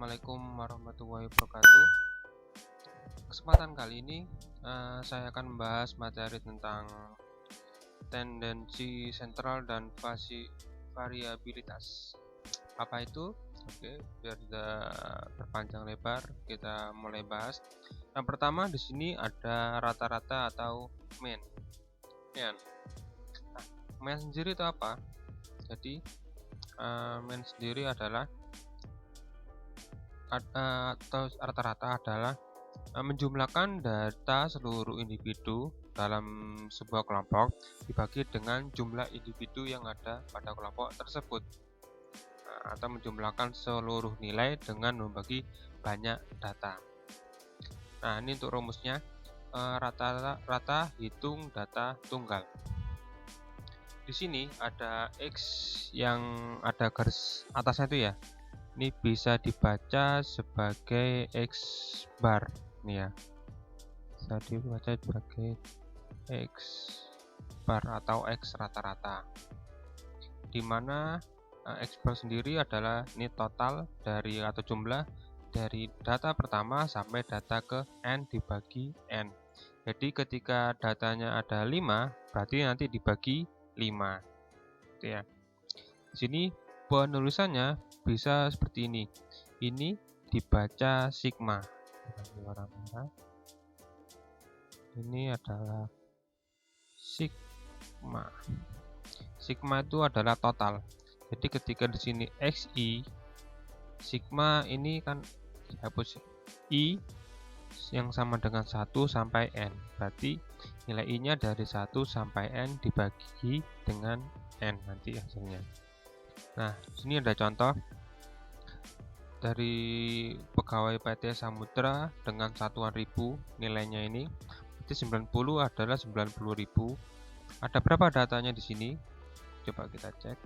Assalamualaikum warahmatullahi wabarakatuh. Kesempatan kali ini saya akan membahas materi tentang tendensi sentral dan variabilitas. Apa itu? Oke, biar tidak berpanjang lebar, kita mulai bahas. Yang pertama di sini ada rata-rata atau mean. Nah, mean sendiri itu apa? Jadi mean sendiri adalah atau rata-rata adalah menjumlahkan data seluruh individu dalam sebuah kelompok dibagi dengan jumlah individu yang ada pada kelompok tersebut, atau menjumlahkan seluruh nilai dengan membagi banyak data. Nah, ini untuk rumusnya, rata hitung data tunggal. Di sini ada X yang ada garis atasnya itu ya. Ini bisa dibaca sebagai X bar nih ya. Bisa dibaca sebagai X bar atau X rata-rata. Di mana X bar sendiri adalah ini total dari atau jumlah dari data pertama sampai data ke N dibagi N. Jadi ketika datanya ada 5, berarti nanti dibagi 5. Gitu ya. Di sini penulisannya bisa seperti ini. Ini dibaca sigma. Ini adalah sigma. Sigma itu adalah total. Jadi ketika di sini XI, sigma ini kan dihapus I yang sama dengan 1 sampai N. Berarti nilai I-nya dari 1 sampai N dibagi dengan N nanti hasilnya. Nah, sini ada contoh dari pegawai PT Samudra dengan satuan ribu nilainya ini. Berarti 90 adalah 90.000. Ada berapa datanya di sini? Coba kita cek.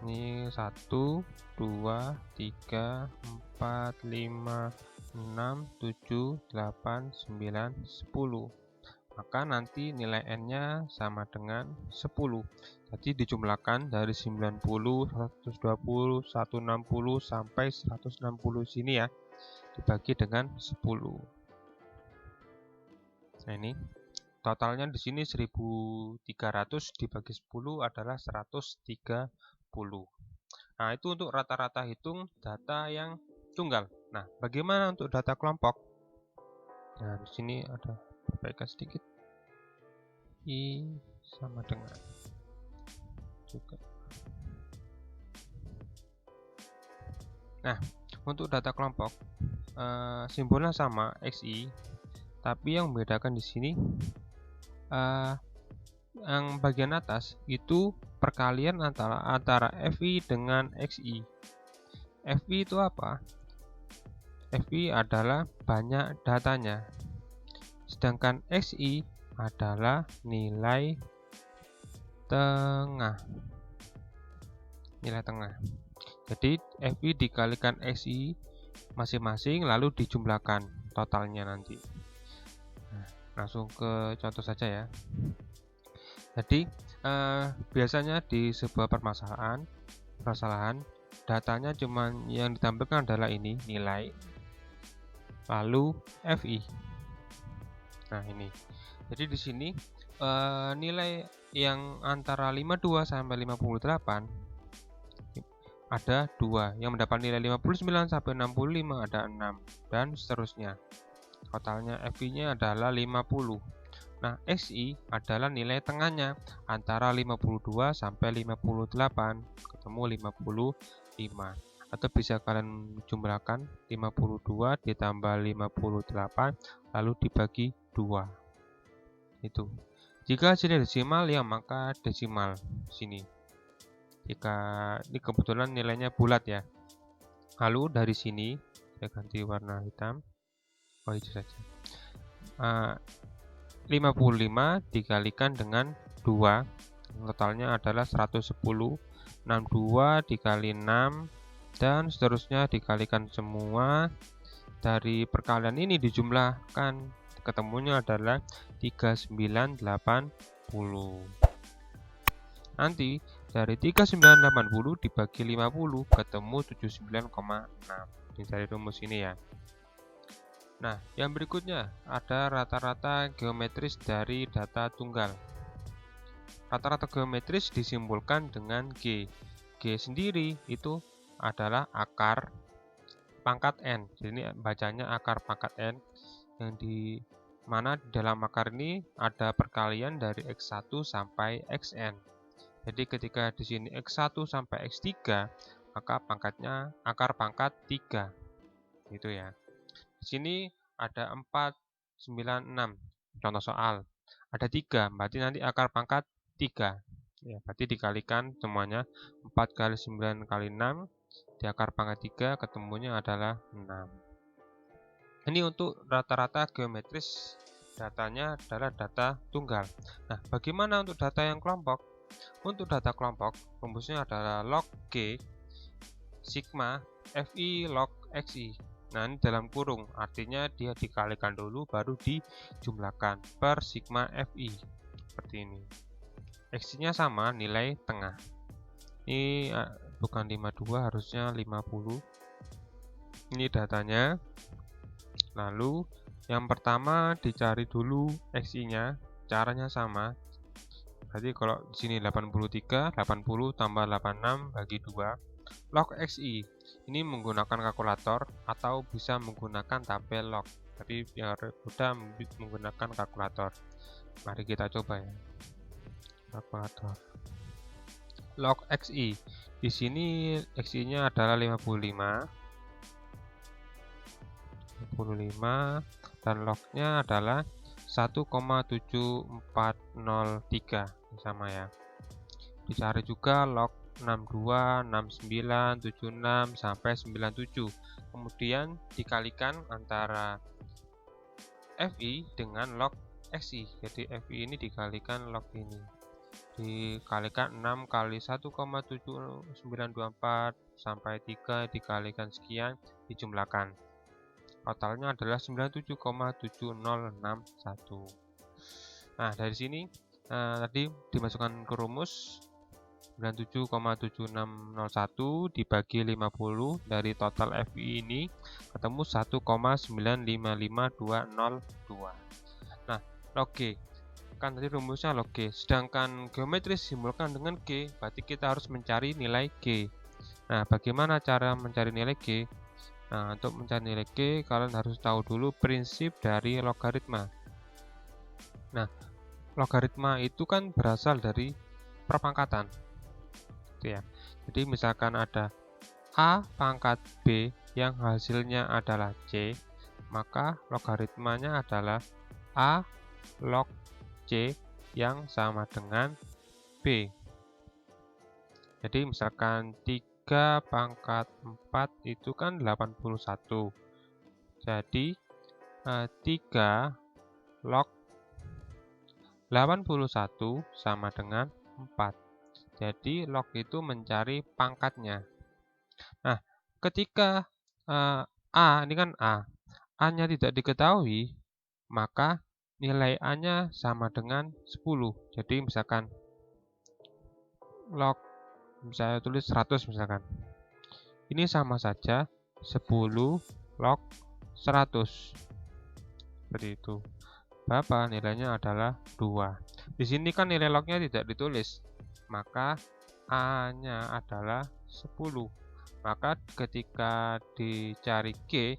Ini 1, 2, 3, 4, 5, 6, 7, 8, 9, 10. Maka nanti nilai N-nya sama dengan 10. Jadi dijumlahkan dari 90, 120, 160 sampai 160 sini ya. Dibagi dengan 10. Nah, ini totalnya di sini 1300 dibagi 10 adalah 130. Nah, itu untuk rata-rata hitung data yang tunggal. Nah, bagaimana untuk data kelompok? Nah, di sini ada perbaikan sedikit. I sama dengan juga. Nah, untuk data kelompok simbolnya sama XI, tapi yang membedakan di sini yang bagian atas itu perkalian antara FI dengan XI. FI itu apa? FI adalah banyak datanya, sedangkan XI adalah nilai tengah. Jadi FI dikalikan XI masing-masing lalu dijumlahkan totalnya nanti. Nah, langsung ke contoh saja ya. Jadi biasanya di sebuah permasalahan datanya cuma yang ditampilkan adalah ini nilai lalu FI. Nah, ini. Jadi di sini nilai yang antara 52 sampai 58 ada 2. Yang mendapat nilai 59 sampai 65 ada 6 dan seterusnya. Totalnya FI-nya adalah 50. Nah, XI adalah nilai tengahnya antara 52 sampai 58 ketemu 55. Atau bisa kalian jumlahkan 52 ditambah 58 lalu dibagi 2. Itu. Jika hasilnya desimal ya maka desimal sini. Jika ini kebetulan nilainya bulat ya. Lalu dari sini saya ganti warna hitam. Oh, hijau saja. 55 dikalikan dengan 2, totalnya adalah 110. 62 dikali 6 dan seterusnya dikalikan semua. Dari perkalian ini dijumlahkan, ketemunya adalah 3980. Nanti dari 3980 dibagi 50 ketemu 79,6. Ini dari rumus ini ya. Nah, yang berikutnya ada rata-rata geometris dari data tunggal. Rata-rata geometris disimpulkan dengan G. G sendiri itu adalah akar pangkat N. Jadi ini bacanya akar pangkat N, yang di mana di dalam akar ini ada perkalian dari X1 sampai Xn. Jadi ketika di sini X1 sampai X3, maka pangkatnya akar pangkat 3. Gitu ya. Di sini ada 4, 9, 6. Contoh soal. Ada 3, berarti nanti akar pangkat 3. Ya, berarti dikalikan semuanya 4 kali 9 kali 6 di akar pangkat 3, ketemunya adalah 6. Ini untuk rata-rata geometris, datanya adalah data tunggal. Nah, bagaimana untuk data yang kelompok? Untuk data kelompok, rumusnya adalah log G sigma Fi log Xi. Nah, ini dalam kurung, artinya dia dikalikan dulu baru dijumlahkan per sigma Fi. Seperti ini. X-nya sama, nilai tengah. Ini bukan 52, harusnya 50. Ini datanya. Lalu yang pertama dicari dulu Xi-nya, caranya sama. Berarti kalau di sini 83, 80 tambah 86 bagi 2. Log Xi ini menggunakan kalkulator atau bisa menggunakan tabel log. Tapi biar mudah menggunakan kalkulator. Mari kita coba ya. Kalkulator. Log Xi. Di sini Xi-nya adalah 55 dan lognya adalah 1,7403. Sama ya. Dicari juga log 62, 69, 76 sampai 97. Kemudian dikalikan antara Fi dengan log Xi. Jadi Fi ini dikalikan log ini. Dikalikan 6 kali 1,7924 sampai 3 dikalikan sekian, dijumlahkan. Totalnya adalah 97,7061. Nah, dari sini tadi dimasukkan ke rumus 97,7601 dibagi 50 dari total Fi ini ketemu 1,955202. Nah, log G kan tadi rumusnya log G, sedangkan geometris simbolkan dengan G, berarti kita harus mencari nilai G. Nah, bagaimana cara mencari nilai G? Nah, untuk mencari nilai G, kalian harus tahu dulu prinsip dari logaritma. Nah, logaritma itu kan berasal dari perpangkatan. Gitu ya. Jadi misalkan ada A pangkat B yang hasilnya adalah C, maka logaritmanya adalah A log C yang sama dengan B. Jadi misalkan 3 pangkat 4 itu kan 81. Jadi 3 log 81 sama dengan 4. Jadi log itu mencari pangkatnya. Nah, ketika A, ini kan A-nya tidak diketahui, maka nilai A-nya sama dengan 10. Jadi misalkan log, saya tulis 100 misalkan. Ini sama saja 10 log 100. Seperti itu. Berapa? Nilainya adalah 2. Di sini kan nilai lognya tidak ditulis, maka A-nya adalah 10. Maka ketika dicari G,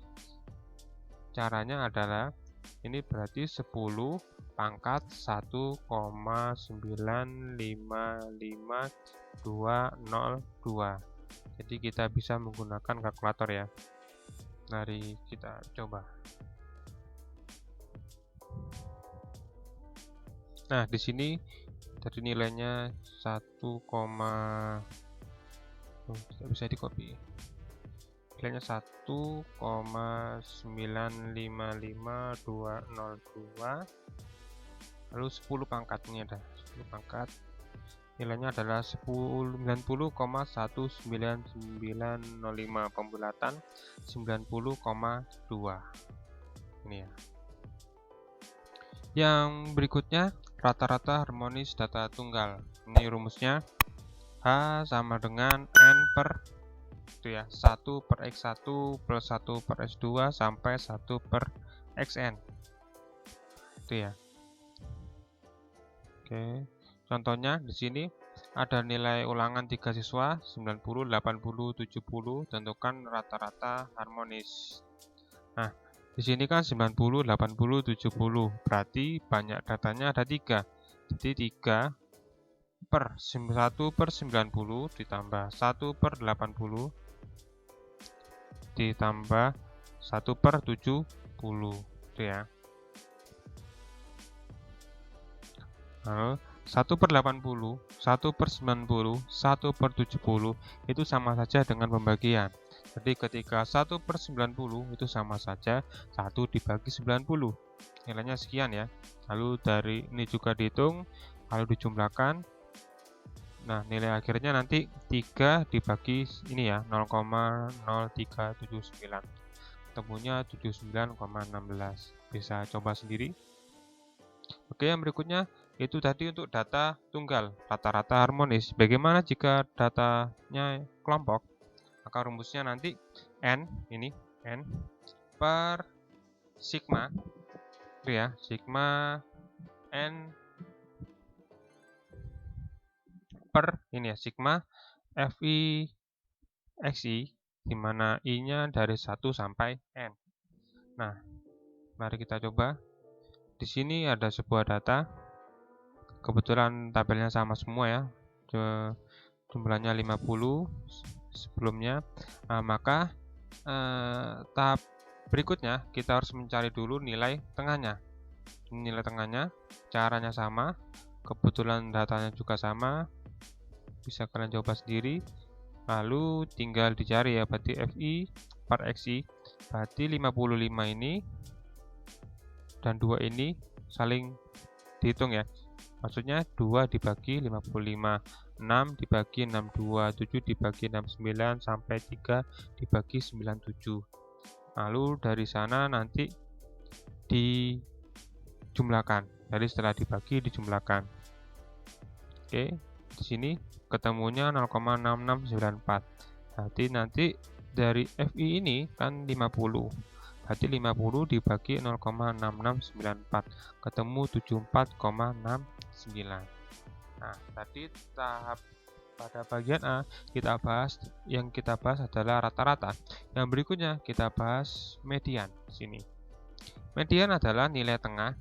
caranya adalah ini berarti 10 pangkat 1,955202. Jadi kita bisa menggunakan kalkulator ya. Mari kita coba. Nah, di sini dari nilainya 1, bisa di copy. Nilainya 1,955202. Lalu 10 pangkat, ini ada 10 pangkat. Nilainya adalah 90,19905, pembulatan 90,2. Ini ya. Yang berikutnya rata-rata harmonis data tunggal. Ini rumusnya H sama dengan N per Itu ya, 1 per X1 plus 1 per X2 sampai 1 per Xn. Itu ya. Oke. Contohnya di sini ada nilai ulangan 3 siswa 90, 80, 70, tentukan rata-rata harmonis. Nah, di sini kan 90, 80, 70. Berarti banyak datanya ada 3. Jadi 3 per 1 per 90 ditambah 1 per 80 ditambah 1 per 70 itu ya. Lalu 1 per 80, 1 per 90, 1 per 70 itu sama saja dengan pembagian. Jadi ketika 1 per 90 itu sama saja 1 dibagi 90. Nilainya sekian ya. Lalu dari ini juga dihitung, lalu dijumlahkan. Nah, nilai akhirnya nanti 3 dibagi ini ya, 0,0379. Ketemunya 79,16. Bisa coba sendiri. Oke, yang berikutnya itu tadi untuk data tunggal, rata-rata harmonis. Bagaimana jika datanya kelompok? Maka rumusnya nanti N per sigma, itu ya, sigma N per ini ya, sigma FI XI, di mana I-nya dari 1 sampai N. Nah, mari kita coba. Di sini ada sebuah data. Kebetulan tabelnya sama semua ya. Jumlahnya 50 sebelumnya. Maka tahap berikutnya kita harus mencari dulu nilai tengahnya. Nilai tengahnya caranya sama. Kebetulan datanya juga sama. Bisa kalian coba sendiri. Lalu tinggal dicari ya, berarti FI per XI. Berarti 55 ini dan 2 ini saling dihitung ya. Maksudnya 2 dibagi 55, 6 dibagi 62, 7 dibagi 69, sampai 3 dibagi 97. Lalu dari sana nanti dijumlahkan. Jadi setelah dibagi dijumlahkan. Oke, di sini ketemunya 0,6694. Berarti nanti dari FI ini kan 50. Berarti 50 dibagi 0,6694 ketemu 74,69. Nah, tadi tahap pada bagian A kita bahas, yang kita bahas adalah rata-rata. Yang berikutnya kita bahas median di sini. Median adalah nilai tengah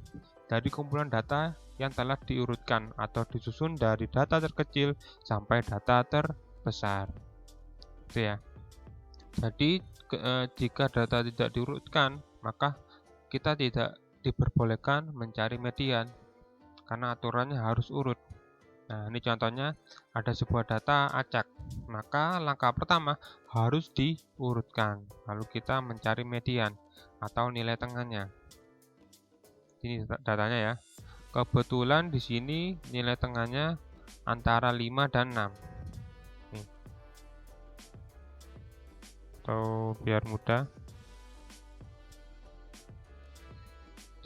dari kumpulan data yang telah diurutkan atau disusun dari data terkecil sampai data terbesar. Itu ya. Jadi jika data tidak diurutkan, maka kita tidak diperbolehkan mencari median karena aturannya harus urut. Nah, ini contohnya ada sebuah data acak. Maka langkah pertama harus diurutkan, lalu kita mencari median atau nilai tengahnya. Ini datanya ya. Kebetulan di sini nilai tengahnya antara 5 dan 6. Nih. Atau biar mudah.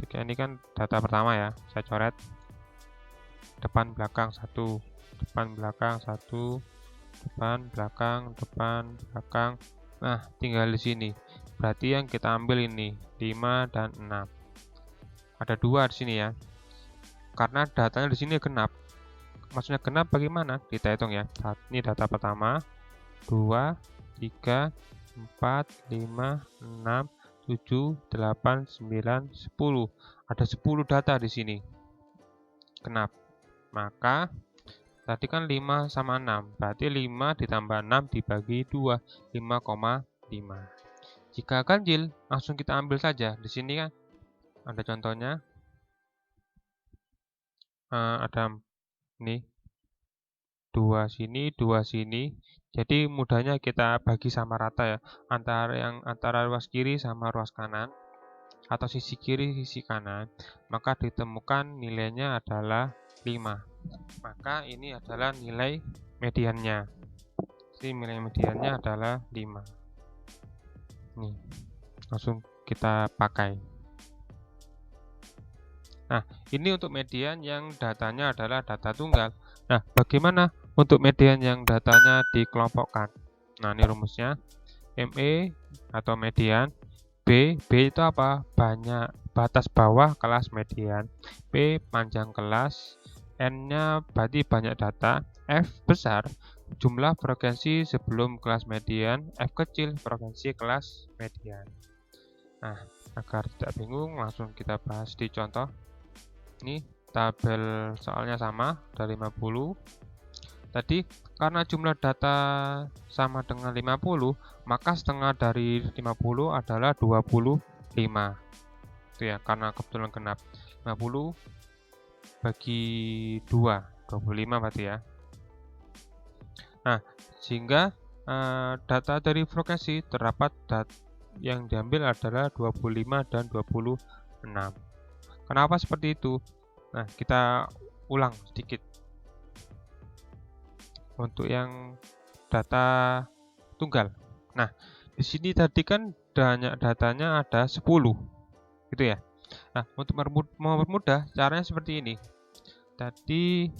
Jika ini kan data pertama ya, saya coret. Depan belakang 1, depan belakang 1, depan belakang, depan belakang. Nah, tinggal di sini. Berarti yang kita ambil ini 5 dan 6. Ada 2 di sini ya. Karena datanya di sini genap. Maksudnya genap bagaimana? Kita hitung ya. Ini data pertama, 2, 3, 4, 5, 6, 7, 8, 9, 10. Ada 10 data di sini. Genap. Maka tadi kan 5 sama 6. Berarti 5 ditambah 6 dibagi 2, 5,5. Jika ganjil, langsung kita ambil saja. Di sini kan ada contohnya. Ada nih 2 sini, 2 sini. Jadi mudahnya kita bagi sama rata ya, antara ruas kiri sama ruas kanan atau sisi kiri sisi kanan, maka ditemukan nilainya adalah 5. Maka ini adalah nilai mediannya. Jadi nilai mediannya adalah 5. Nih, langsung kita pakai. Nah, ini untuk median yang datanya adalah data tunggal. Nah, bagaimana untuk median yang datanya dikelompokkan? Nah, ini rumusnya. ME atau median. B itu apa? Banyak batas bawah kelas median. P panjang kelas. N-nya berarti banyak data. F besar jumlah frekuensi sebelum kelas median. F kecil frekuensi kelas median. Nah, agar tidak bingung, langsung kita bahas di contoh. Ini tabel soalnya sama, ada 50. Tadi karena jumlah data sama dengan 50, maka setengah dari 50 adalah 25. Itu ya, karena kebetulan genap. 50 bagi 2, 25 berarti ya. Nah, sehingga data dari frekuensi terdapat yang diambil adalah 25 dan 26. Kenapa seperti itu? Nah, kita ulang sedikit. Untuk yang data tunggal. Nah, di sini tadi kan datanya ada 10, gitu ya. Nah, untuk mempermudah caranya seperti ini. Tadi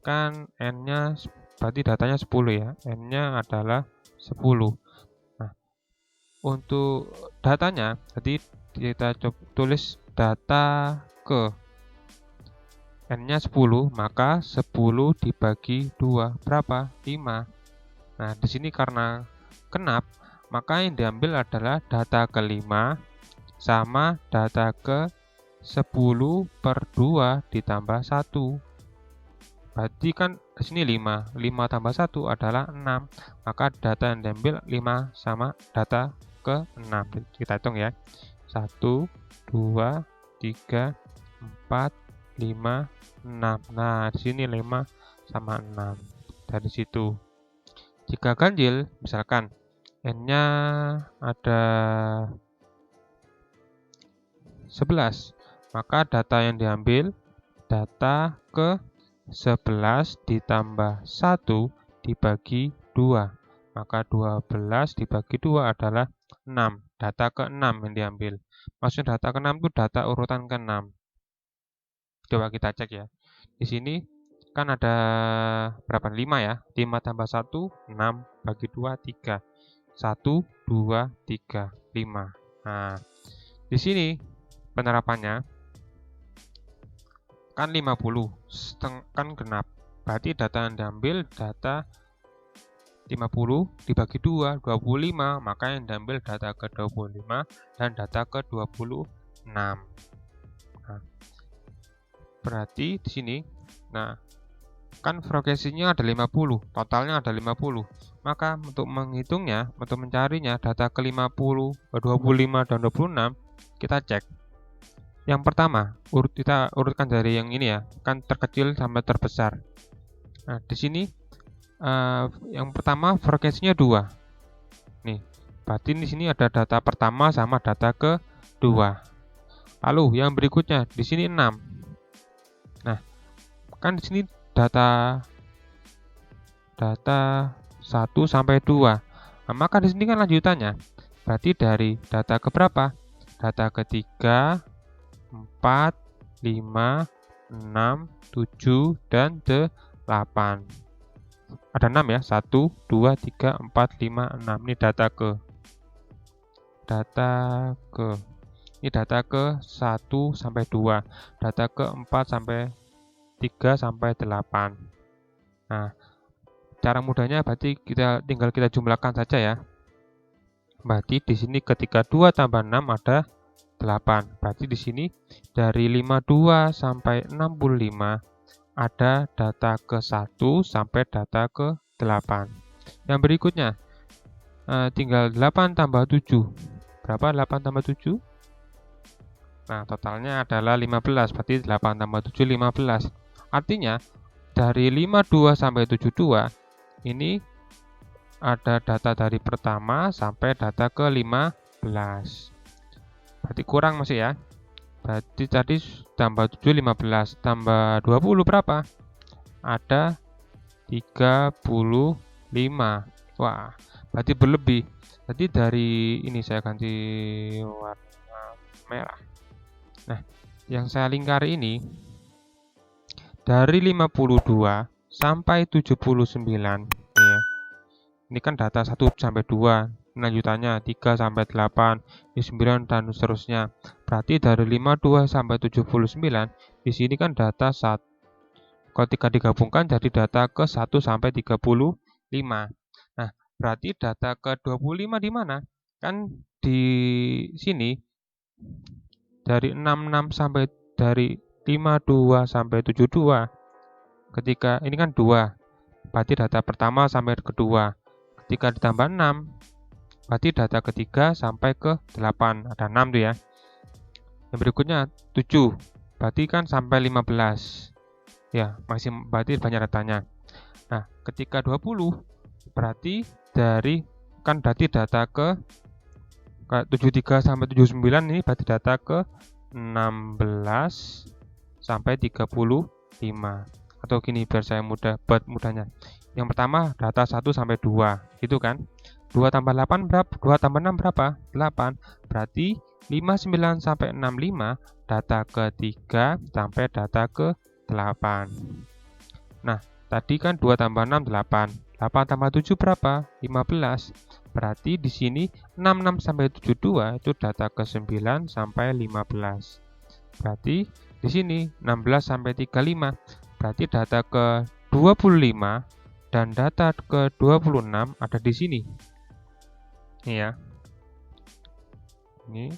kan N-nya berarti datanya 10 ya. N-nya adalah 10. Nah, untuk datanya tadi kita tulis data ke N-nya 10, maka 10 dibagi 2 berapa? 5. Nah, di sini karena genap, maka yang diambil adalah data ke-5 sama data ke-10 per 2 ditambah 1. Berarti kan di sini 5. 5 tambah 1 adalah 6. Maka data yang diambil 5 sama data ke-6. Kita hitung ya. 1, 2, 3, 4, 5, 6. Nah, di sini 5 sama 6. Dari situ. Jika ganjil, misalkan N-nya ada 11, maka data yang diambil data ke-11 ditambah 1 dibagi 2. Maka 12 dibagi 2 adalah 6. Data ke-6 yang diambil. Maksudnya data ke-6 itu data urutan ke-6. Coba kita cek ya. Di sini kan ada berapa? 5 ya. 5 tambah 1, 6 bagi 2, 3. 1, 2, 3, 5. Nah, di sini penerapannya kan 50, kan genap. Berarti data yang diambil data 50 dibagi 2, 25. Maka yang diambil data ke-25 dan data ke-26. Nah, berarti di sini, nah, kan frekuensinya ada 50, totalnya ada 50. Maka untuk menghitungnya, untuk mencarinya data ke-50, 25 dan 26, kita cek. Yang pertama, kita urutkan dari yang ini ya, kan terkecil sampai terbesar. Nah, di sini yang pertama frekuensinya 2. Nih, berarti di sini ada data pertama sama data kedua. Lalu yang berikutnya di sini 6. Nah, kan di sini data 1 sampai 2. Nah, maka di sini kan lanjutannya. Berarti dari data ke berapa? Data ketiga, 4, 5, 6, 7, dan 8. Ada 6 ya. 1, 2, 3, 4, 5, 6. Ini data ke. Ini data ke 1 sampai 2. Data ke 4 sampai 3 sampai 8. Nah, cara mudahnya berarti tinggal kita jumlahkan saja ya. Berarti di sini ketika 2 tambah 6 ada 8. Berarti di sini dari 52 sampai 65 ada data ke 1 sampai data ke 8. Yang berikutnya tinggal 8 tambah 7. Berapa 8 tambah 7? Nah, totalnya adalah 15. Berarti 8 tambah 7 15. Artinya dari 52 sampai 72 ini ada data dari pertama sampai data ke 15. Berarti kurang masih ya. Berarti tadi tambah 7 15 tambah 20 berapa? Ada 35. Wah, berarti berlebih. Jadi dari ini saya ganti warna merah. Nah, yang saya lingkari ini dari 52 sampai 79 nih ya. Ini kan data 1 sampai 2. Lanjutannya 3 sampai 8, ini 9 dan seterusnya. Berarti dari 52 sampai 79, di sini kan data 1. Ketika digabungkan jadi data ke 1 sampai 35. Nah, berarti data ke 25 di mana? Kan di sini dari 66 sampai dari 52 sampai 72. Ketika ini kan 2. Berarti data pertama sampai kedua. Ketika ditambah 6, berarti data ketiga sampai ke 8. Ada 6 tuh ya. Yang berikutnya 7. Berarti kan sampai 15. Ya, masih berarti banyak datanya. Nah, ketika 20, berarti dari kan berarti data ke 73 sampai 79 ini berarti data ke 16 sampai 35. Atau gini biar saya buat mudahnya. Yang pertama data 1 sampai 2, gitu kan? 2 tambah 8 berapa? 2 tambah 6 berapa? 8. Berarti 59 sampai 65 data ke 3 sampai data ke 8. Nah, tadi kan 2 tambah 6 8. 8 tambah 7 berapa? 15. Berarti di sini 66 sampai 72 itu data ke 9 sampai 15. Berarti di sini 16 sampai 35. Berarti data ke 25 dan data ke 26 ada di sini. Ini ya. Ini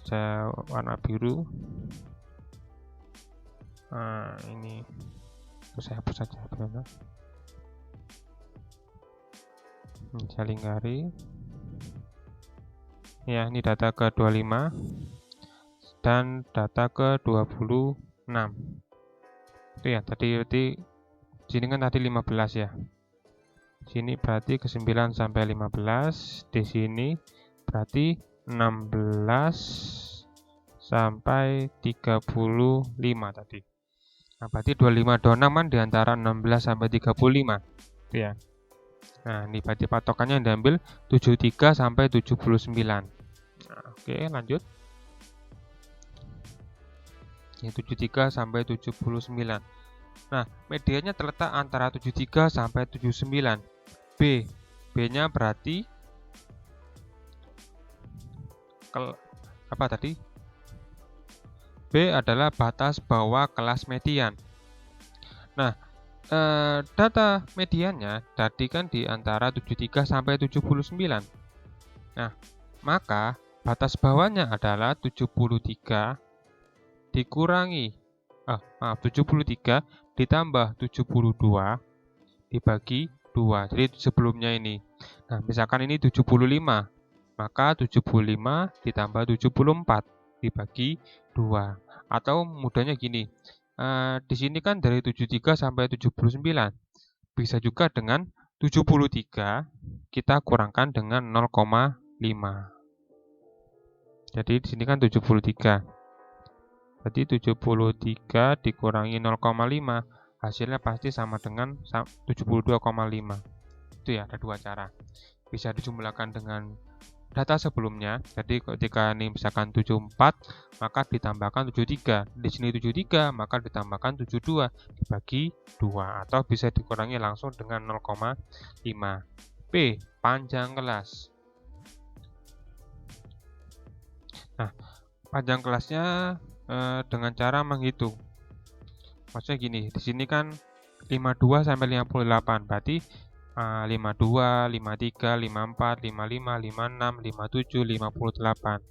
saya warna biru. Nah, ini saya hapus saja. Saya lingkari. Ya, ini data ke 25 dan data ke 26. Itu ya, tadi sini kan tadi 15 ya. Sini berarti ke 9 sampai 15, di sini berarti 16 sampai 35 tadi. Nah, berarti 25 26 kan di antara 16 sampai 35. Itu ya. Nah, ini berarti patokannya yang diambil 73 sampai 79. Nah, oke, lanjut. Yang 73 sampai 79. Nah, medianya terletak antara 73 sampai 79. B-nya berarti apa tadi? B adalah batas bawah kelas median. Nah, data mediannya tadi kan di antara 73 sampai 79. Nah, maka batas bawahnya adalah 73 dikurangi 73 ditambah 72 dibagi 2. Jadi sebelumnya ini. Nah, misalkan ini 75, maka 75 ditambah 74 dibagi 2. Atau mudahnya gini. Di sini kan dari 73 sampai 79. Bisa juga dengan 73 kita kurangkan dengan 0,5. Jadi di sini kan 73. Berarti 73 dikurangi 0,5, hasilnya pasti sama dengan 72,5. Itu ya, ada dua cara. Bisa dijumlahkan dengan data sebelumnya. Jadi ketika ini misalkan 74, maka ditambahkan 73. Di sini 73, maka ditambahkan 72 dibagi 2. Atau bisa dikurangi langsung dengan 0,5. P, panjang kelas. Nah, panjang kelasnya dengan cara menghitung. Maksudnya gini, di sini kan 52 sampai 58, berarti 52, 53, 54, 55, 56, 57, 58.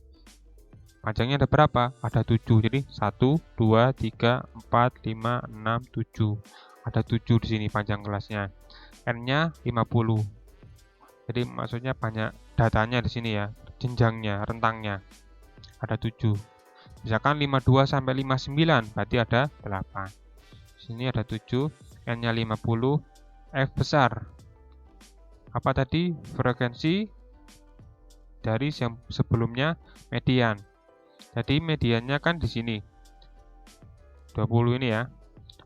Panjangnya ada berapa? Ada 7. Jadi 1, 2, 3, 4, 5, 6, 7. Ada 7 di sini panjang kelasnya. N-nya 50. Jadi maksudnya banyak datanya di sini ya, jenjangnya, rentangnya. Ada 7. Misalkan 52 sampai 59, berarti ada 8. Sini ada 7, N-nya 50, F besar. Apa tadi? Frekuensi dari yang sebelumnya median. Jadi mediannya kan di sini. 20 ini ya.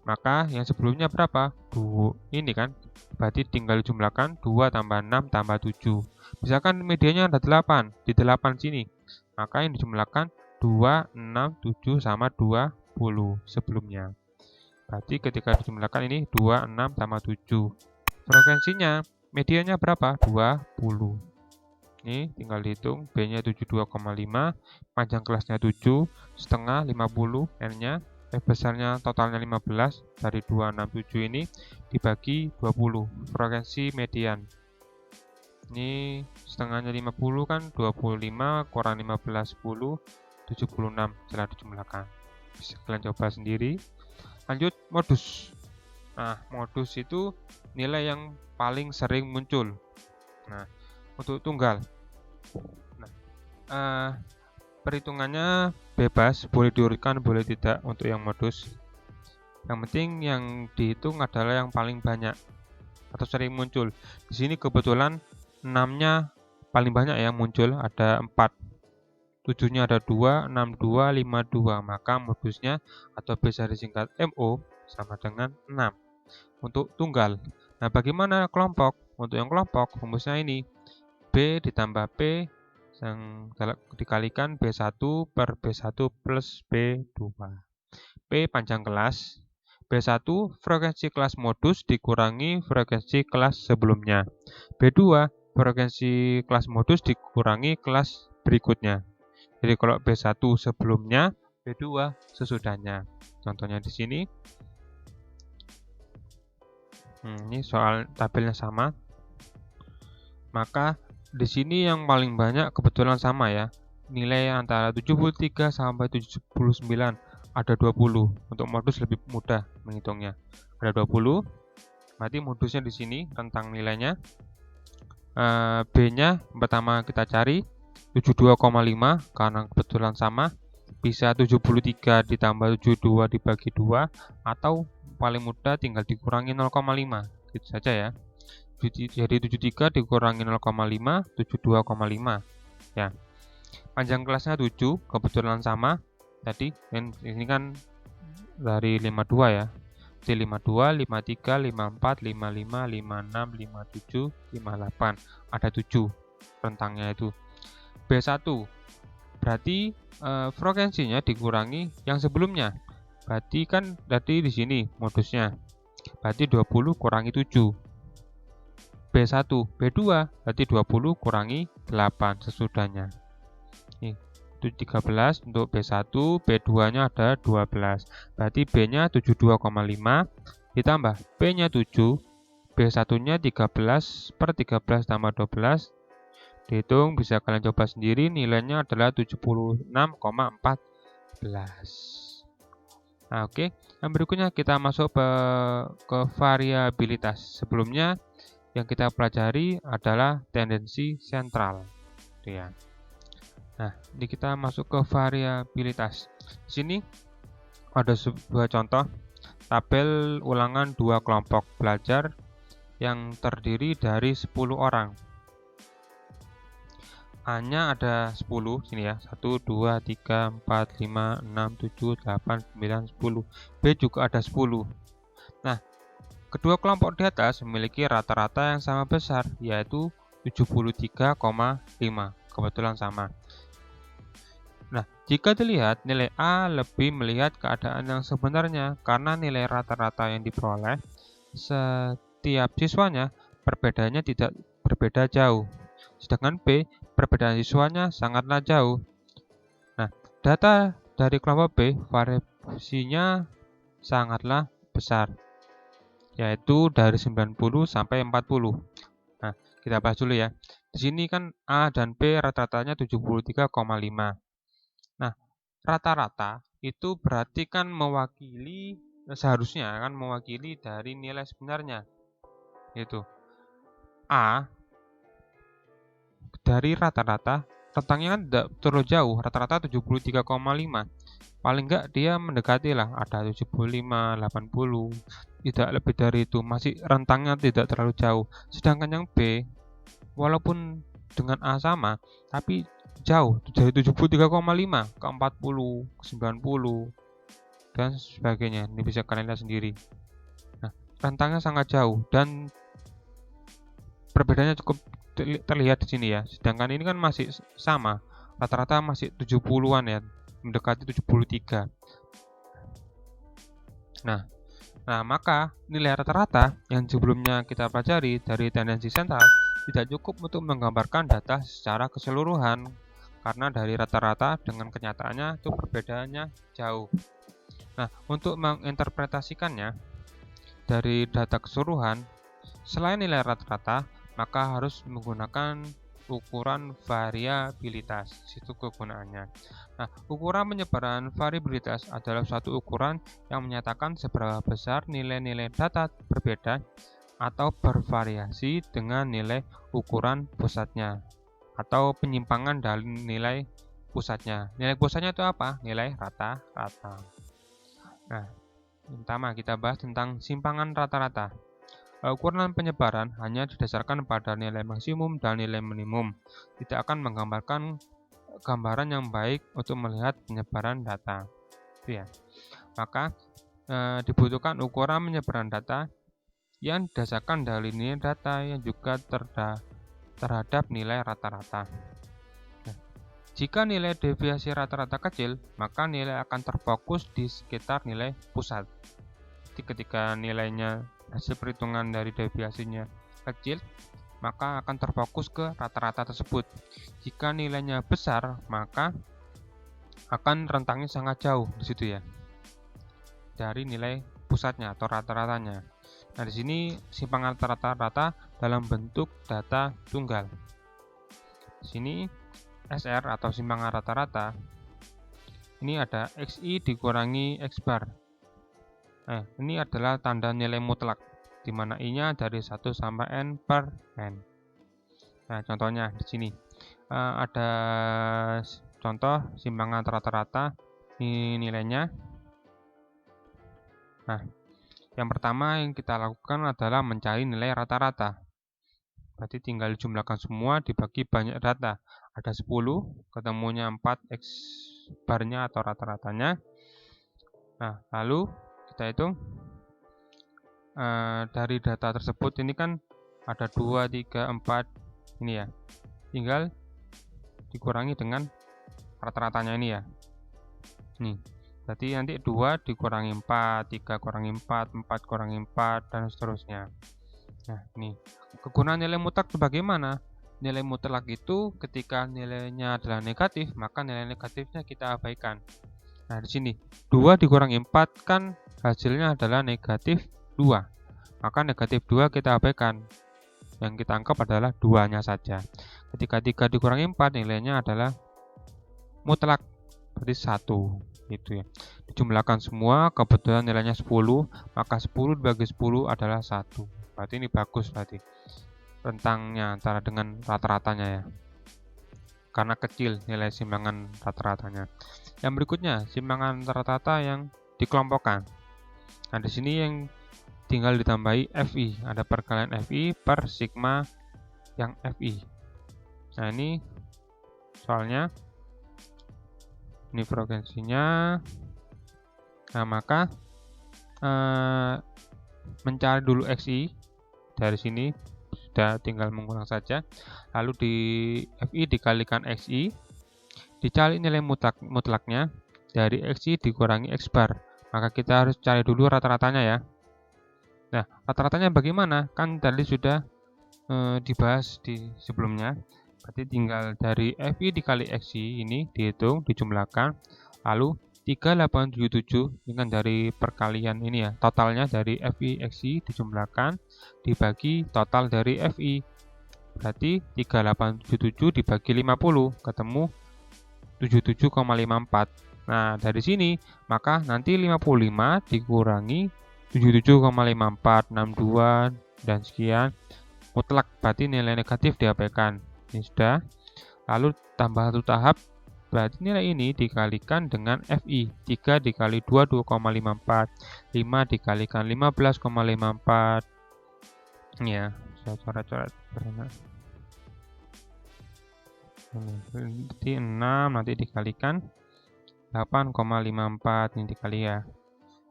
Maka yang sebelumnya berapa? 2 ini kan. Berarti tinggal jumlahkan 2 tambah 6 tambah 7. Misalkan mediannya ada 8, di 8 sini. Maka yang dijumlahkan 2, 6, 7 sama 20 sebelumnya. Berarti ketika dijumlahkan ini 2, 6 sama 7. Frekuensinya mediannya berapa? 20. Ini tinggal dihitung, B-nya 72,5, panjang kelasnya 7, setengah 50, N-nya, besarnya totalnya 15, dari 267 ini dibagi 20, frekuensi median. Ini setengahnya 50 kan 25 kurang 15, 10, 76 setelah dijumlahkan. Bisa kalian coba sendiri. Lanjut modus. Nah, modus itu nilai yang paling sering muncul. Nah, untuk tunggal. Nah, perhitungannya bebas, boleh diurutkan, boleh tidak untuk yang modus. Yang penting yang dihitung adalah yang paling banyak atau sering muncul. Di sini kebetulan 6-nya paling banyak yang muncul, ada 4. 7-nya ada 2, 6, 2, 5, 2. Maka modusnya atau biasa disingkat MO sama dengan 6 untuk tunggal. Nah, bagaimana kelompok? Untuk yang kelompok, rumusnya ini. B ditambah P yang dikalikan B1 per B1 plus B2. P panjang kelas. B1 frekuensi kelas modus dikurangi frekuensi kelas sebelumnya. B2 frekuensi kelas modus dikurangi kelas berikutnya. Jadi kalau B1 sebelumnya, B2 sesudahnya. Contohnya di sini. Ini soal tabelnya sama. Maka di sini yang paling banyak kebetulan sama ya. Nilai antara 73 sampai 79, ada 20. Untuk modus lebih mudah menghitungnya. Ada 20. Berarti modusnya di sini tentang nilainya. B-nya pertama kita cari 72,5 karena kebetulan sama. Bisa 73 ditambah 72 dibagi 2 atau paling mudah tinggal dikurangi 0,5. Gitu saja ya. Jadi 73 dikurangi 0,5, 72,5 ya. Panjang kelasnya 7, kebetulan sama tadi. Ini kan dari 52 ya. Jadi 52, 53, 54, 55, 56, 57, 58. Ada 7 rentangnya itu. B1 berarti frekuensinya dikurangi yang sebelumnya. Berarti kan tadi di sini modusnya. Berarti 20 kurangi 7. B1, B2 berarti 20 kurangi 8 sesudahnya. Ini itu 13 untuk B1, B2-nya ada 12. Berarti B-nya 72,5 ditambah P-nya 7, B1-nya 13 per 13 tambah 12. Dihitung bisa kalian coba sendiri, nilainya adalah 76,14. Nah, oke. Yang berikutnya kita masuk ke variabilitas. Sebelumnya yang kita pelajari adalah tendensi sentral. Itu ya. Nah, ini kita masuk ke variabilitas. Di sini ada sebuah contoh tabel ulangan 2 kelompok belajar yang terdiri dari 10 orang. A-nya ada 10 sini ya. 1 2 3 4 5 6 7 8 9 10. B juga ada 10. Nah, kedua kelompok di atas memiliki rata-rata yang sama besar, yaitu 73,5. Kebetulan sama. Nah, jika dilihat, nilai A lebih melihat keadaan yang sebenarnya karena nilai rata-rata yang diperoleh setiap siswanya perbedaannya tidak berbeda jauh. Sedangkan B, perbedaan siswanya sangatlah jauh. Nah, data dari kelompok B variasinya sangatlah besar, yaitu dari 90 sampai 40. Nah, kita bahas dulu ya. Di sini kan A dan B rata-ratanya 73,5. Nah, rata-rata itu berarti kan mewakili, seharusnya kan mewakili dari nilai sebenarnya. Yaitu A dari rata-rata, rentangnya kan tidak terlalu jauh, rata-rata 73,5. Paling enggak dia mendekati lah, ada 75, 80, tidak lebih dari itu, masih rentangnya tidak terlalu jauh. Sedangkan yang B, walaupun dengan A sama, tapi jauh, dari 73,5 ke 40, ke 90, dan sebagainya. Ini bisa kalian lihat sendiri. Nah, rentangnya sangat jauh, dan perbedaannya cukup terlihat di sini ya. Sedangkan ini kan masih sama, rata-rata masih 70-an ya, mendekati 73. Nah, Nah, maka nilai rata-rata yang sebelumnya kita pelajari dari tendensi sentral tidak cukup untuk menggambarkan data secara keseluruhan, karena dari rata-rata dengan kenyataannya itu perbedaannya jauh. Nah, untuk menginterpretasikannya dari data keseluruhan, selain nilai rata-rata, maka harus menggunakan ukuran variabilitas. Situ kegunaannya. Nah, ukuran penyebaran variabilitas adalah suatu ukuran yang menyatakan seberapa besar nilai-nilai data berbeda atau bervariasi dengan nilai ukuran pusatnya atau penyimpangan dari nilai pusatnya. Nilai pusatnya itu apa? Nilai rata-rata. Nah, pertama kita bahas tentang simpangan rata-rata. Ukuran penyebaran hanya didasarkan pada nilai maksimum dan nilai minimum, tidak akan menggambarkan gambaran yang baik untuk melihat penyebaran data. Itu ya. Maka dibutuhkan ukuran penyebaran data yang didasarkan dari nilai data yang juga terhadap nilai rata-rata. Nah, jika nilai deviasi rata-rata kecil, maka nilai akan terfokus di sekitar nilai pusat. Jadi ketika nilainya hasil perhitungan dari deviasinya kecil, maka akan terfokus ke rata-rata tersebut. Jika nilainya besar, maka akan rentangnya sangat jauh di situ ya, dari nilai pusatnya atau rata-ratanya. Nah, di sini simpangan rata-rata dalam bentuk data tunggal. Di sini SR atau simpangan rata-rata ini ada XI dikurangi X bar. Ini adalah tanda nilai mutlak, di mana I-nya dari 1 sampai N per N. Nah, contohnya di sini ada contoh simpangan rata-rata, ini nilainya. Nah, yang pertama yang kita lakukan adalah mencari nilai rata-rata. Berarti tinggal dijumlahkan semua dibagi banyak data. Ada 10, ketemunya 4 X barnya atau rata-ratanya. Nah, lalu kita hitung dari data tersebut, ini kan ada 2, 3, 4 ini ya, tinggal dikurangi dengan rata-ratanya ini ya. Nih, berarti nanti 2 dikurangi 4, 3 kurangi 4, 4 kurangi 4, dan seterusnya. Nah, ini kegunaan nilai mutlak bagaimana? Nilai mutlak itu ketika nilainya adalah negatif, maka nilai negatifnya kita abaikan. Nah, di sini 2 dikurangi 4 kan hasilnya adalah negatif 2. Maka negatif 2 kita abaikan. Yang kita anggap adalah 2-nya saja. Ketika 3 dikurangi 4 nilainya adalah mutlak, berarti 1. Gitu ya. Dijumlahkan semua, kebetulan nilainya 10, maka 10 dibagi 10 adalah 1. Berarti ini bagus berarti rentangnya antara dengan rata-ratanya ya. Karena kecil nilai simpangan rata-ratanya. Yang berikutnya, simpangan rata-rata yang dikelompokkan. Nah, di sini yang tinggal ditambahi FI, ada perkalian FI per sigma yang FI. Nah, ini soalnya ini frekuensinya. Nah, maka mencari dulu XI dari sini sudah tinggal mengulang saja. Lalu di FI dikalikan XI, dicari nilai mutlaknya dari XI dikurangi X bar. Maka kita harus cari dulu rata-ratanya ya. Nah, rata-ratanya bagaimana? Kan tadi sudah dibahas di sebelumnya. Berarti tinggal dari FI dikali XI ini dihitung, dijumlahkan. Lalu 3877 ini kan dari perkalian ini ya, totalnya dari FI XI dijumlahkan dibagi total dari FI. Berarti 3877 dibagi 50 ketemu 77,54. Nah, dari sini maka nanti 55 dikurangi 77,54, 62 dan sekian mutlak, berarti nilai negatif diabaikan. Ini sudah. Lalu tambah satu tahap, berarti nilai ini dikalikan dengan FI. 3 dikali 2, 2,54. 5 dikalikan 15,54. Ini ya, saya coret-coret. Nanti 6 nanti dikalikan 8,54 ini dikali ya.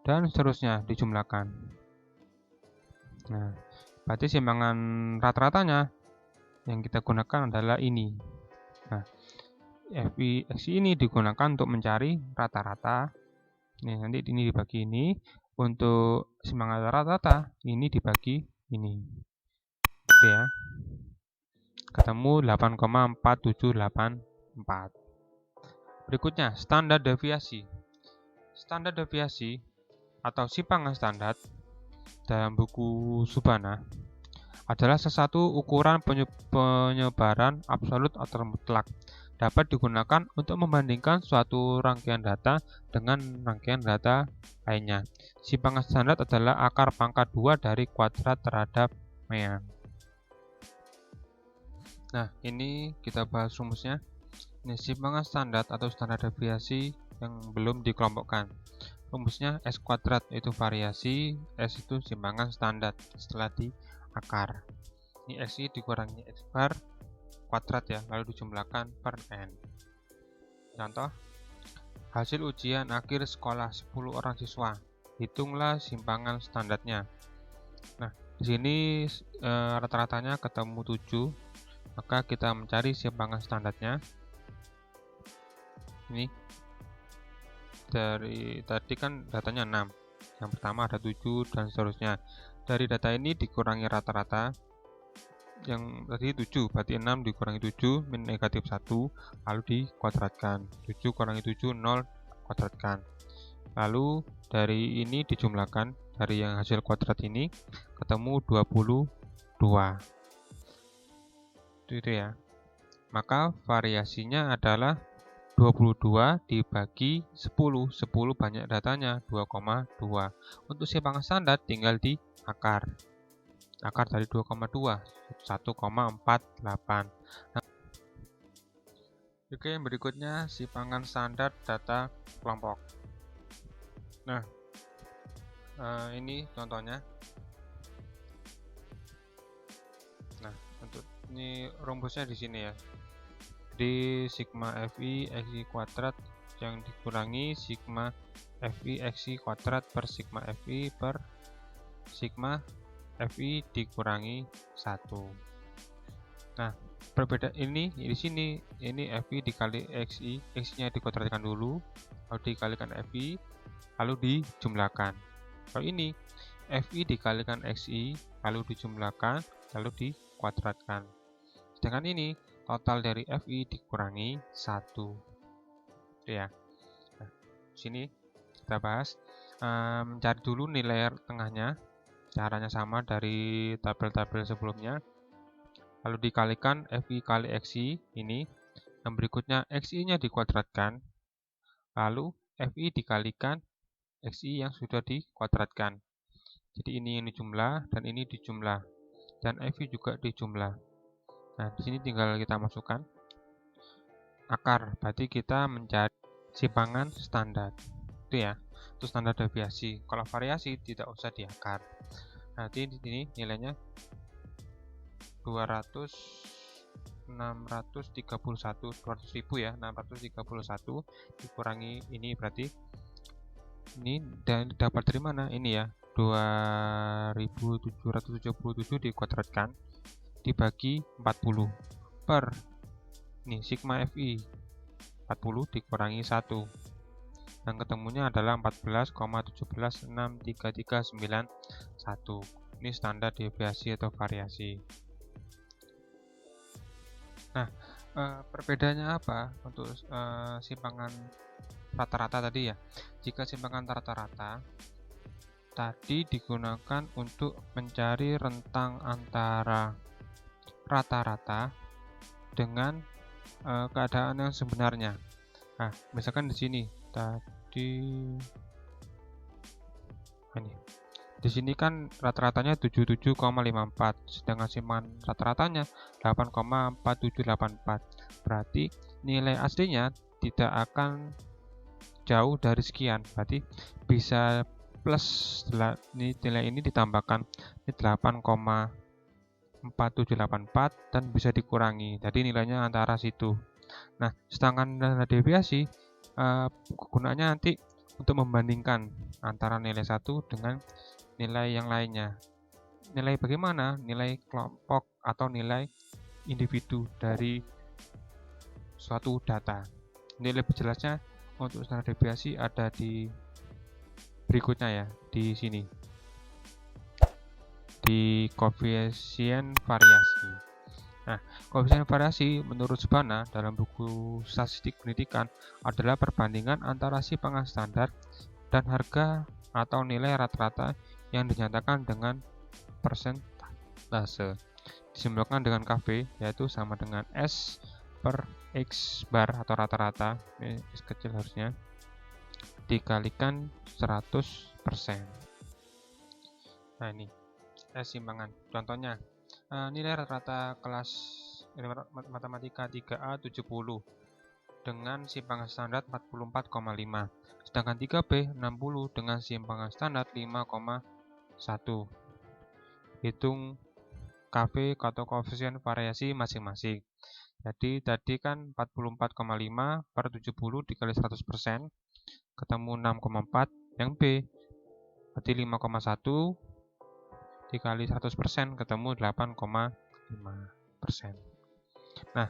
Dan seterusnya dijumlahkan. Nah, berarti simpangan rata-ratanya yang kita gunakan adalah ini. Nah, FI XI ini digunakan untuk mencari rata-rata. Nih, nanti ini dibagi ini, untuk simpangan rata-rata ini dibagi ini. Oke ya. Ketemu 8,4784. Berikutnya, standar deviasi. Standar deviasi atau simpangan standar dalam buku Subhana adalah sesuatu ukuran penyebaran absolut atau mutlak. Dapat digunakan untuk membandingkan suatu rangkaian data dengan rangkaian data lainnya. Simpangan standar adalah akar pangkat 2 dari kuadrat terhadap mean. Nah, ini kita bahas rumusnya. Ini simpangan standar atau standar deviasi yang belum dikelompokkan. Rumusnya S kuadrat itu variasi, S itu simpangan standar setelah di akar. Ini X dikurangi X bar kuadrat ya, lalu dijumlahkan per N. Contoh, hasil ujian akhir sekolah 10 orang siswa. Hitunglah simpangan standarnya. Nah, di sini rata-ratanya ketemu 7, maka kita mencari simpangan standarnya. Ini dari tadi kan datanya 6. Yang pertama ada 7 dan seterusnya. Dari data ini dikurangi rata-rata. Yang tadi 7, berarti 6 dikurangi 7 min negatif 1, lalu dikuadratkan. 7 kurangi 7, 0, kuadratkan. Lalu dari ini dijumlahkan, dari yang hasil kuadrat ini ketemu 22. Itu ya. Maka variasinya adalah 22 dibagi 10. 10 banyak datanya, 2,2. Untuk simpangan standar tinggal di akar. Akar dari 2,2, 1,48. Nah, oke, yang berikutnya simpangan standar data kelompok. Nah, ini contohnya. Nah, untuk ini rumusnya di sini ya. Di sigma FI XI kuadrat yang dikurangi sigma FI XI kuadrat per sigma FI per sigma FI dikurangi 1. Nah, perbedaan ini di sini ini FI dikali XI, X-nya dikuadratkan dulu, lalu dikalikan FI, lalu dijumlahkan. Kalau ini FI dikalikan XI, lalu dijumlahkan, lalu dikuadratkan. Sedangkan ini total dari FI dikurangi 1. Ya. Nah, sini kita bahas mencari dulu nilai tengahnya. Caranya sama dari tabel-tabel sebelumnya. Lalu dikalikan FI kali XI ini. Yang berikutnya XI-nya dikuadratkan. Lalu FI dikalikan XI yang sudah dikuadratkan. Jadi ini dijumlah dan ini dijumlah. Dan FI juga dijumlah. Nah, di sini tinggal kita masukkan akar. Berarti kita mencari simpangan standar. Itu ya. Itu standar deviasi. Kalau variasi tidak usah di akar. Nanti di sini nilainya 200.000 ya, 631 dikurangi ini berarti ini dan dapat dari mana? Ini ya, 2777 dikuadratkan dibagi 40 per ini sigma FI 40 dikurangi 1. Dan ketemunya adalah 14,1763391. Ini standar deviasi atau variasi. Nah, perbedaannya apa untuk simpangan rata-rata tadi ya? Jika simpangan rata-rata tadi digunakan untuk mencari rentang antara rata-rata dengan keadaan yang sebenarnya. Nah, misalkan di sini di sini kan rata-ratanya 77,54, sedangkan simpangan rata-ratanya 8,4784. Berarti nilai aslinya tidak akan jauh dari sekian. Berarti bisa plus nilai ini ditambahkan ini 8,4784 dan bisa dikurangi. Jadi nilainya antara situ. Nah, sedangkan dana deviasi kegunaannya nanti untuk membandingkan antara nilai satu dengan nilai yang lainnya. Nilai bagaimana? Nilai kelompok atau nilai individu dari suatu data. Ini lebih jelasnya untuk standar deviasi ada di berikutnya ya, di sini di koefisien variasi. Nah, koefisien variasi menurut Subhana dalam buku statistik pendidikan adalah perbandingan antara simpangan standar dan harga atau nilai rata-rata yang dinyatakan dengan persentase. Disimbolkan dengan KV, yaitu sama dengan S per X bar atau rata-rata, ini X kecil harusnya, dikalikan 100%. Nah, ini S simpangan. Contohnya, nilai rata-rata kelas matematika 3A 70 dengan simpangan standar 44,5, sedangkan 3B 60 dengan simpangan standar 5,1. Hitung KV atau koefisien variasi masing-masing. Jadi tadi kan 44,5 per 70 dikali 100% ketemu 6,4. Yang B berarti 5,1 dikali 100% ketemu 8,5%. Nah,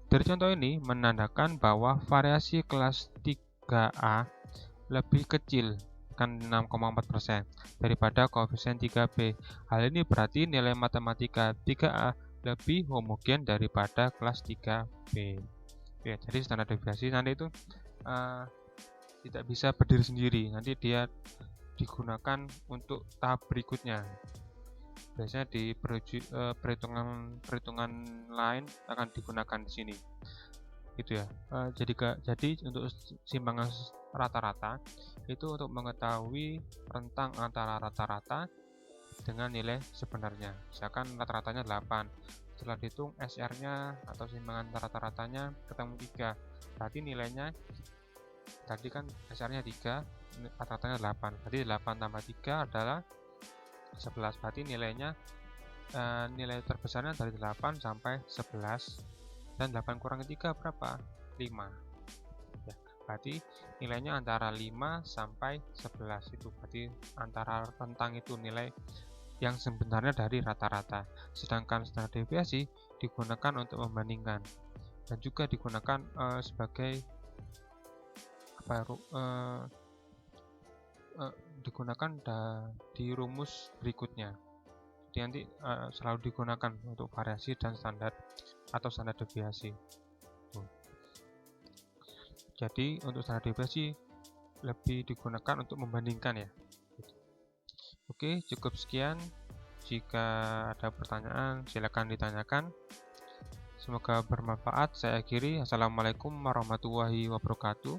dari contoh ini menandakan bahwa variasi kelas 3A lebih kecil, kan 6,4%, daripada koefisien 3B. Hal ini berarti nilai matematika 3A lebih homogen daripada kelas 3B. Ya, jadi standar deviasi nanti itu tidak bisa berdiri sendiri, nanti dia digunakan untuk tahap berikutnya. Biasanya di perhitungan lain akan digunakan di sini, gitu ya. Jadi untuk simpangan rata-rata itu untuk mengetahui rentang antara rata-rata dengan nilai sebenarnya. Misalkan rata-ratanya 8, setelah dihitung SR-nya atau simpangan rata-ratanya ketemu 3, berarti nilainya tadi kan SR-nya 3, rata-ratanya 8, berarti 8 tambah 3 adalah 11, berarti nilainya nilai terbesarnya dari 8 sampai 11, dan 8 kurangi 3 berapa? 5 ya, berarti nilainya antara 5 sampai 11, itu berarti antara rentang itu nilai yang sebenarnya dari rata-rata. Sedangkan standar deviasi digunakan untuk membandingkan dan juga digunakan sebagai digunakan di rumus berikutnya. Jadi nanti selalu digunakan untuk variasi dan standar atau standar deviasi. Jadi untuk standar deviasi lebih digunakan untuk membandingkan ya. Oke, cukup sekian. Jika ada pertanyaan silakan ditanyakan. Semoga bermanfaat. Saya akhiri. Assalamualaikum warahmatullahi wabarakatuh.